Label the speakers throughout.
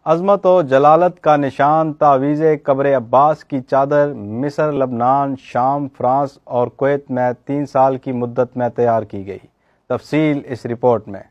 Speaker 1: عظمت و جلالت کا نشان تعویذ قبر عباس کی چادر مصر، لبنان، شام، فرانس اور کویت میں 3 سال کی مدت میں تیار کی گئی۔ تفصیل اس رپورٹ میں۔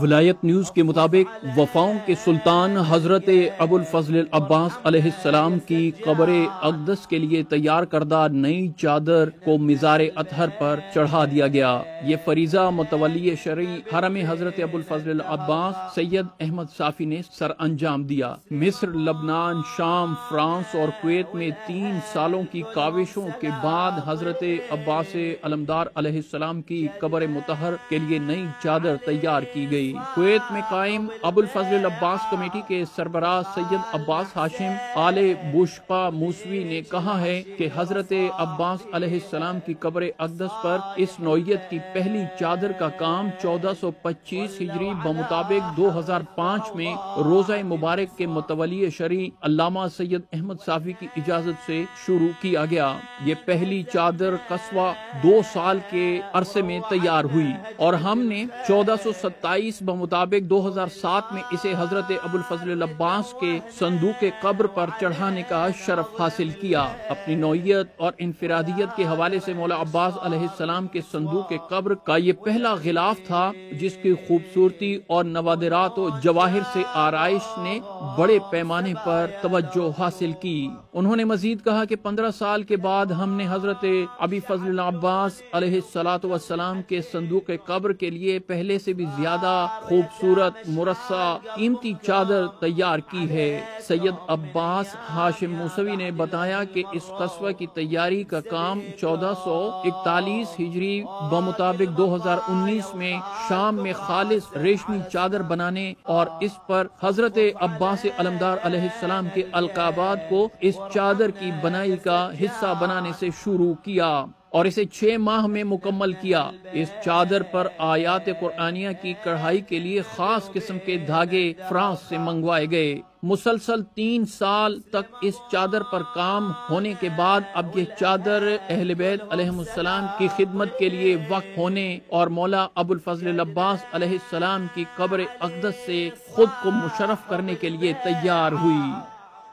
Speaker 2: ولایت نیوز کے مطابق وفاؤں کے سلطان حضرت ابو الفضل العباس علیہ السلام کی قبر اقدس کے لیے تیار کردہ نئی چادر کو مزار اطہر پر چڑھا دیا گیا۔ یہ فریضہ متولی شرعی حرم حضرت ابو الفضل العباس سید احمد صافی نے سر انجام دیا۔ مصر، لبنان، شام، فرانس اور کویت میں 3 سالوں کی کاوشوں کے بعد حضرت عباس علمدار علیہ السلام کی قبر مطہر کے لیے نئی چادر تیار کی گئی۔ کویت میں قائم ابو الفضل العباس کمیٹی کے سربراہ سید عباس ہاشم آل بوشقا موسوی نے کہا ہے کہ حضرت عباس علیہ السلام کی قبر اقدس پر اس نوعیت کی پہلی چادر کا کام 1425 ہجری بمطابق 2005 میں روزہ مبارک کے متولی شرعی علامہ سید احمد صافی کی اجازت سے شروع کیا گیا۔ یہ پہلی چادر قصوہ 2 سال کے عرصے میں تیار ہوئی اور ہم نے 1427 بمطابق 2007 میں اسے حضرت ابو الفضل العباس کے صندوق قبر پر چڑھانے کا شرف حاصل کیا۔ اپنی نوعیت اور انفرادیت کے حوالے سے مولا عباس علیہ السلام کے صندوق قبر کا یہ پہلا غلاف تھا جس کی خوبصورتی اور نوادرات و جواہر سے آرائش نے بڑے پیمانے پر توجہ حاصل کی۔ انہوں نے مزید کہا کہ 15 سال کے بعد ہم نے حضرت ابی فضل العباس علیہ السلام کے صندوق قبر کے لیے پہلے سے بھی زیادہ خوبصورت مرصع قیمتی چادر تیار کی ہے۔ سید عباس ہاشم موسوی نے بتایا کہ اس قصوہ کی تیاری کا کام 1441 ہجری بمطابق 2019 میں شام میں خالص ریشمی چادر بنانے اور اس پر حضرت عباس علمدار علیہ السلام کے القابات کو اس چادر کی بنائی کا حصہ بنانے سے شروع کیا اور اسے 6 ماہ میں مکمل کیا۔ اس چادر پر آیات قرآنیہ کی کڑھائی کے لیے خاص قسم کے دھاگے فرانس سے منگوائے گئے۔ مسلسل 3 سال تک اس چادر پر کام ہونے کے بعد اب یہ چادر اہل بیت علیہم السلام کی خدمت کے لیے وقف ہونے اور مولا ابو الفضل العباس علیہ السلام کی قبر اقدس سے خود کو مشرف کرنے کے لیے تیار ہوئی۔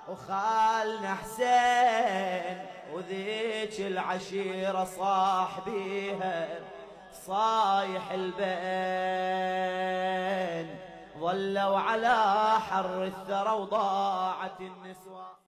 Speaker 3: وخالنا حسين وذيك العشيرة صاحبيها صايح البين ظلوا على حر الثرى وضاعت النسوان